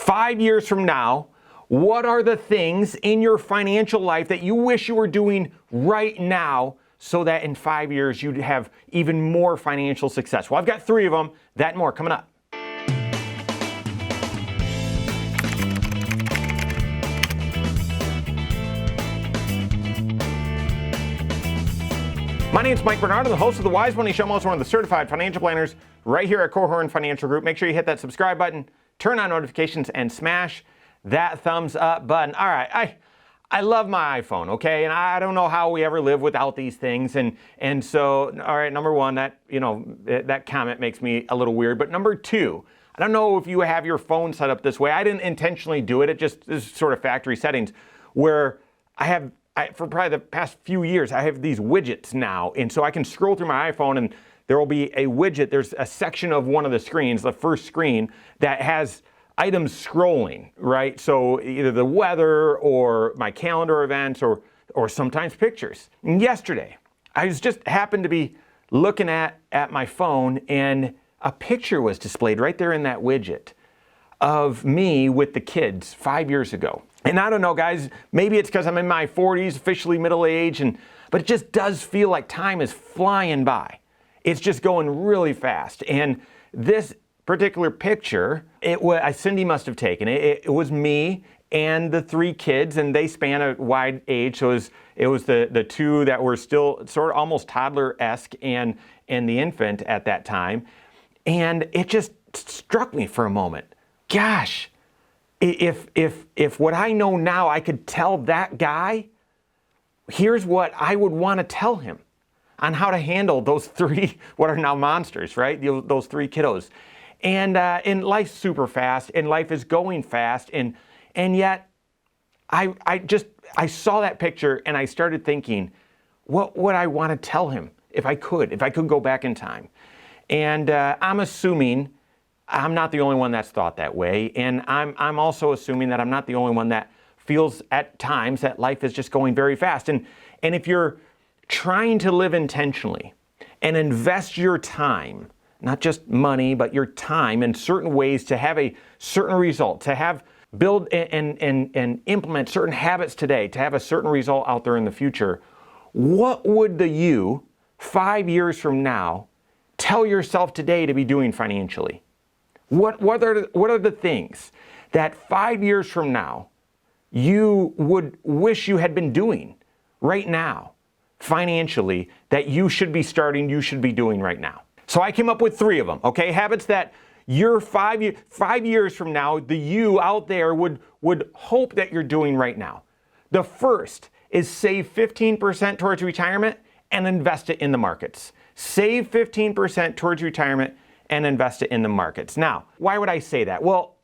5 years from now, what are the things in your financial life that you wish you were doing right now so that in 5 years you'd have even more financial success? Well, I've got 3 of them, that and more coming up. My name is Mike Bernard. I'm the host of the Wise Money Show. I'm also one of the certified financial planners right here at Korhorn Financial Group. Make sure you hit that subscribe button, turn on notifications, and smash that thumbs up button. All right, I love my iPhone, okay? And I don't know how we ever live without these things. And so, all right, number one, that comment makes me a little weird. But number 2, I don't know if you have your phone set up this way. I didn't intentionally do it. It just is sort of factory settings where for probably the past few years, I have these widgets now. And so I can scroll through my iPhone and there will be a widget. There's a section of one of the screens, the first screen, that has items scrolling, right? So either the weather or my calendar events or sometimes pictures. And yesterday, I just happened to be looking at my phone and a picture was displayed right there in that widget of me with the kids 5 years ago. And I don't know, guys, maybe it's because I'm in my 40s, officially middle age, but it just does feel like time is flying by. It's just going really fast. And this particular picture, Cindy must have taken it. It was me and the 3 kids, and they span a wide age. So it was the 2 that were still sort of almost toddler-esque and the infant at that time. And it just struck me for a moment. Gosh. If what I know now I could tell that guy, here's what I would want to tell him on how to handle those 3, what are now monsters, right? Those 3 kiddos. And life's super fast and life is going fast. And yet I saw that picture and I started thinking, what would I want to tell him if I could go back in time? And I'm assuming I'm not the only one that's thought that way, and I'm also assuming that I'm not the only one that feels at times that life is just going very fast. And if you're trying to live intentionally and invest your time, not just money, but your time in certain ways to have a certain result, to build and implement certain habits today, to have a certain result out there in the future, what would the you 5 years from now tell yourself today to be doing financially? What are the things that 5 years from now you would wish you had been doing right now financially that you should be doing right now? So I came up with 3 of them, okay? Habits that your 5 years from now, the you out there would hope that you're doing right now. The first is save 15% towards retirement and invest it in the markets. Save 15% towards retirement and invest it in the markets. Now, why would I say that? Well,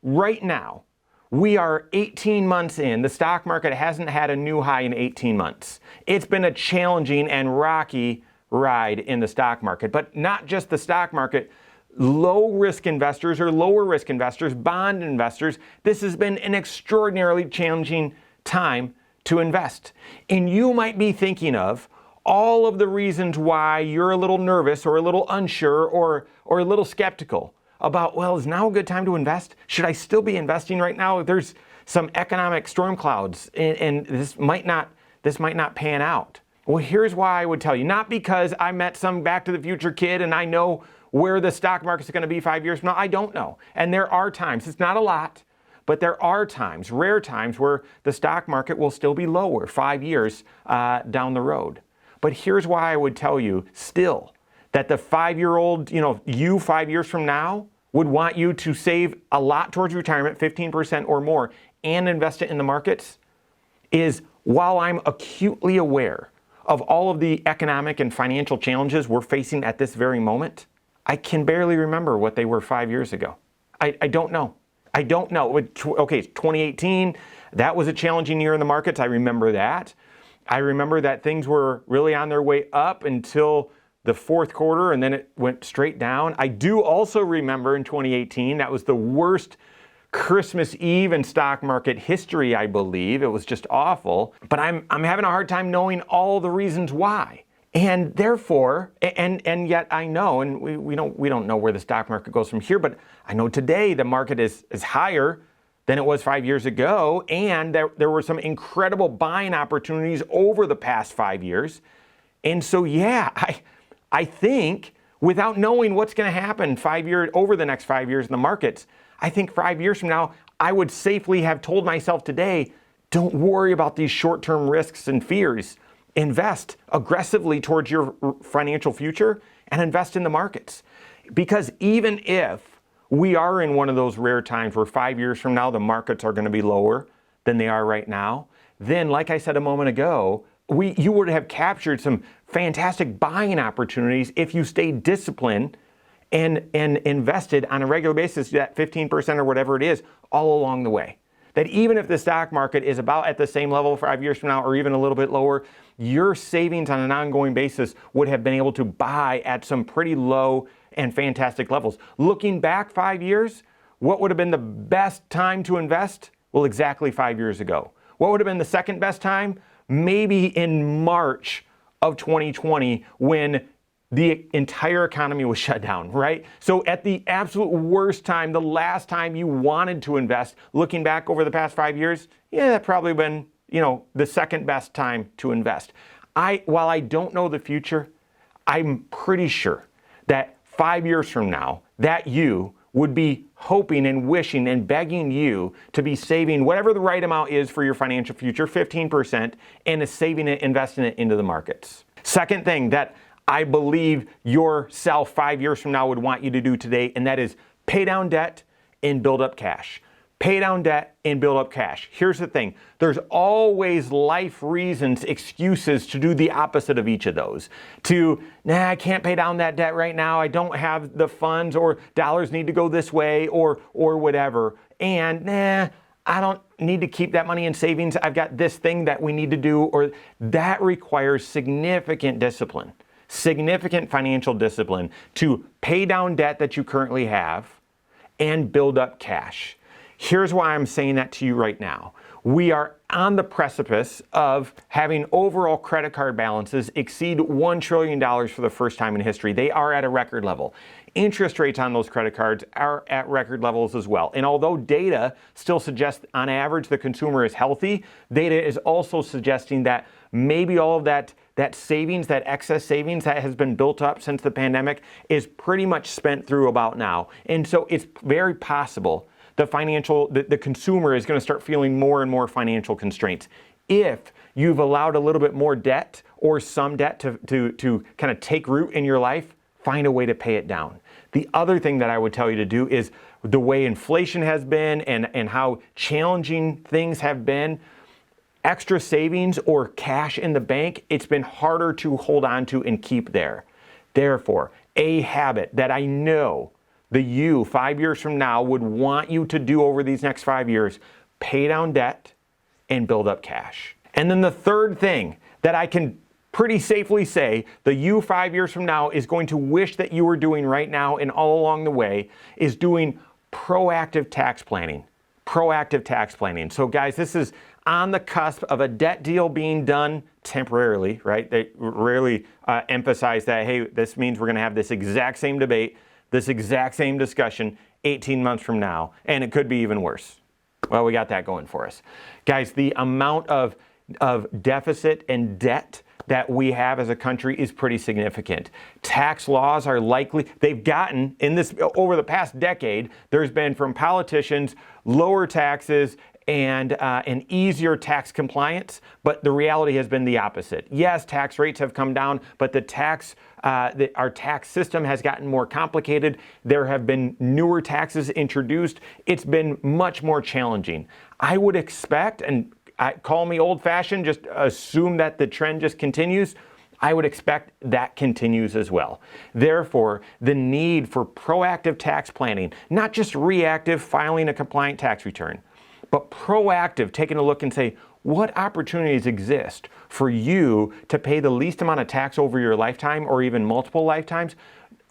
right now, we are 18 months in. The stock market hasn't had a new high in 18 months. It's been a challenging and rocky ride in the stock market, but not just the stock market. Low risk investors or lower risk investors, bond investors, this has been an extraordinarily challenging time to invest. And you might be thinking of all of the reasons why you're a little nervous or a little unsure or a little skeptical about, well, is now a good time to invest? Should I still be investing right now? There's some economic storm clouds and this might not pan out. Well, here's why I would tell you. Not because I met some Back to the Future kid and I know where the stock market's going to be 5 years from now. I don't know. And there are times, it's not a lot, but there are times, rare times, where the stock market will still be lower 5 years down the road. But here's why I would tell you still that the 5-year-old, you 5 years from now would want you to save a lot towards retirement, 15% or more, and invest it in the markets, is while I'm acutely aware of all of the economic and financial challenges we're facing at this very moment, I can barely remember what they were 5 years ago. I don't know. I don't know. Okay, 2018, that was a challenging year in the markets. I remember that. I remember that things were really on their way up until the 4th quarter, and then it went straight down. I do also remember in 2018, that was the worst Christmas Eve in stock market history, I believe. It was just awful. But I'm having a hard time knowing all the reasons why. And therefore, and yet I know, and we don't know where the stock market goes from here, but I know today the market is higher than it was 5 years ago, and there were some incredible buying opportunities over the past 5 years. And so, yeah, I think without knowing what's going to happen over the next 5 years in the markets, I think 5 years from now, I would safely have told myself today, don't worry about these short-term risks and fears. Invest aggressively towards your financial future and invest in the markets. Because even if we are in one of those rare times where 5 years from now the markets are going to be lower than they are right now, then like I said a moment ago, you would have captured some fantastic buying opportunities if you stayed disciplined and invested on a regular basis, that 15% or whatever it is, all along the way. That even if the stock market is about at the same level 5 years from now or even a little bit lower, your savings on an ongoing basis would have been able to buy at some pretty low and fantastic levels. Looking back 5 years, what would have been the best time to invest? Well, exactly 5 years ago. What would have been the second best time? Maybe in March of 2020 when the entire economy was shut down, right? So at the absolute worst time, the last time you wanted to invest, looking back over the past 5 years, yeah, that probably been, the second best time to invest. While I don't know the future, I'm pretty sure that 5 years from now, that you would be hoping and wishing and begging you to be saving whatever the right amount is for your financial future, 15%, and is saving it, investing it into the markets. Second thing that I believe yourself 5 years from now would want you to do today, and that is pay down debt and build up cash. Pay down debt and build up cash. Here's the thing. There's always life reasons, excuses to do the opposite of each of those. I can't pay down that debt right now. I don't have the funds, or dollars need to go this way, or whatever. And I don't need to keep that money in savings. I've got this thing that we need to do, or that requires significant discipline, significant financial discipline to pay down debt that you currently have and build up cash. Here's why I'm saying that to you right now. We are on the precipice of having overall credit card balances exceed $1 trillion for the first time in history. They are at a record level. Interest rates on those credit cards are at record levels as well. And although data still suggests on average the consumer is healthy, data is also suggesting that maybe all of that savings, that excess savings that has been built up since the pandemic is pretty much spent through about now. And so it's very possible the consumer is going to start feeling more and more financial constraints. If you've allowed a little bit more debt or some debt to kind of take root in your life, find a way to pay it down. The other thing that I would tell you to do is the way inflation has been and how challenging things have been, extra savings or cash in the bank, it's been harder to hold on to and keep there. Therefore, a habit that I know you 5 years from now would want you to do over these next 5 years, pay down debt and build up cash. And then the third thing that I can pretty safely say you 5 years from now is going to wish that you were doing right now and all along the way is doing proactive tax planning. Proactive tax planning. So guys, this is on the cusp of a debt deal being done temporarily, right? They rarely emphasize that, hey, this means we're going to have this exact same debate, this exact same discussion 18 months from now, and it could be even worse. Well, we got that going for us. Guys, the amount of deficit and debt that we have as a country is pretty significant. Tax laws are they've gotten, over the past decade, there's been from politicians lower taxes and an easier tax compliance, but the reality has been the opposite. Yes, tax rates have come down, but our tax system has gotten more complicated. There have been newer taxes introduced. It's been much more challenging. I would expect, and call me old-fashioned, just assume that the trend just continues. I would expect that continues as well. Therefore, the need for proactive tax planning, not just reactive filing a compliant tax return, but proactive, taking a look and say, what opportunities exist for you to pay the least amount of tax over your lifetime or even multiple lifetimes?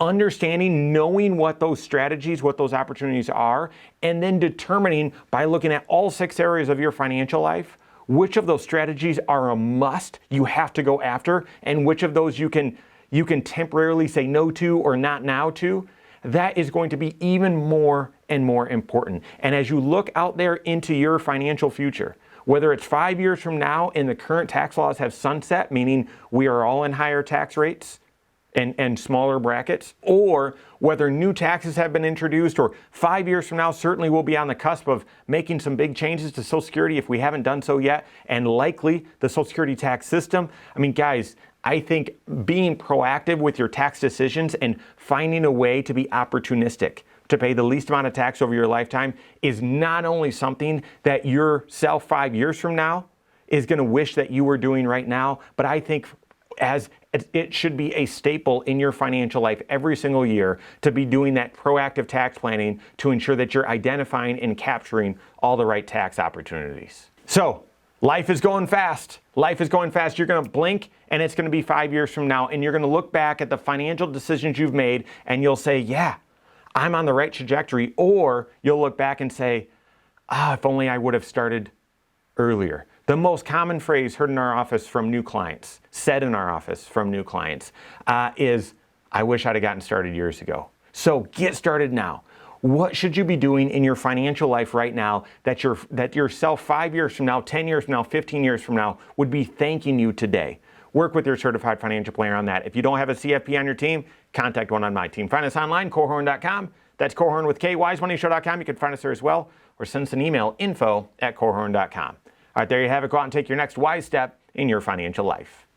Understanding, knowing what those strategies, what those opportunities are, and then determining by looking at all 6 areas of your financial life, which of those strategies are a must, you have to go after, and which of those you can temporarily say no to or not now to. That is going to be even more and more important. And as you look out there into your financial future, whether it's 5 years from now and the current tax laws have sunset, meaning we are all in higher tax rates and smaller brackets, or whether new taxes have been introduced, or 5 years from now, certainly we'll be on the cusp of making some big changes to Social Security if we haven't done so yet, and likely the Social Security tax system. I mean, guys, I think being proactive with your tax decisions and finding a way to be opportunistic to pay the least amount of tax over your lifetime is not only something that yourself 5 years from now is going to wish that you were doing right now, but I think as it should be a staple in your financial life every single year to be doing that proactive tax planning to ensure that you're identifying and capturing all the right tax opportunities. So, life is going fast. Life is going fast. You're going to blink and it's going to be 5 years from now, and you're going to look back at the financial decisions you've made and you'll say, yeah, I'm on the right trajectory. Or you'll look back and say, if only I would have started earlier. The most common phrase heard in our office from new clients, said in our office from new clients, is, I wish I'd have gotten started years ago. So get started now. What should you be doing in your financial life right now that yourself 5 years from now, 10 years from now, 15 years from now would be thanking you today? Work with your certified financial planner on that. If you don't have a CFP on your team, contact one on my team. Find us online, Korhorn.com. That's Korhorn with K, wisemoneyshow.com. You can find us there as well, or send us an email, info@Korhorn.com. All right, there you have it. Go out and take your next wise step in your financial life.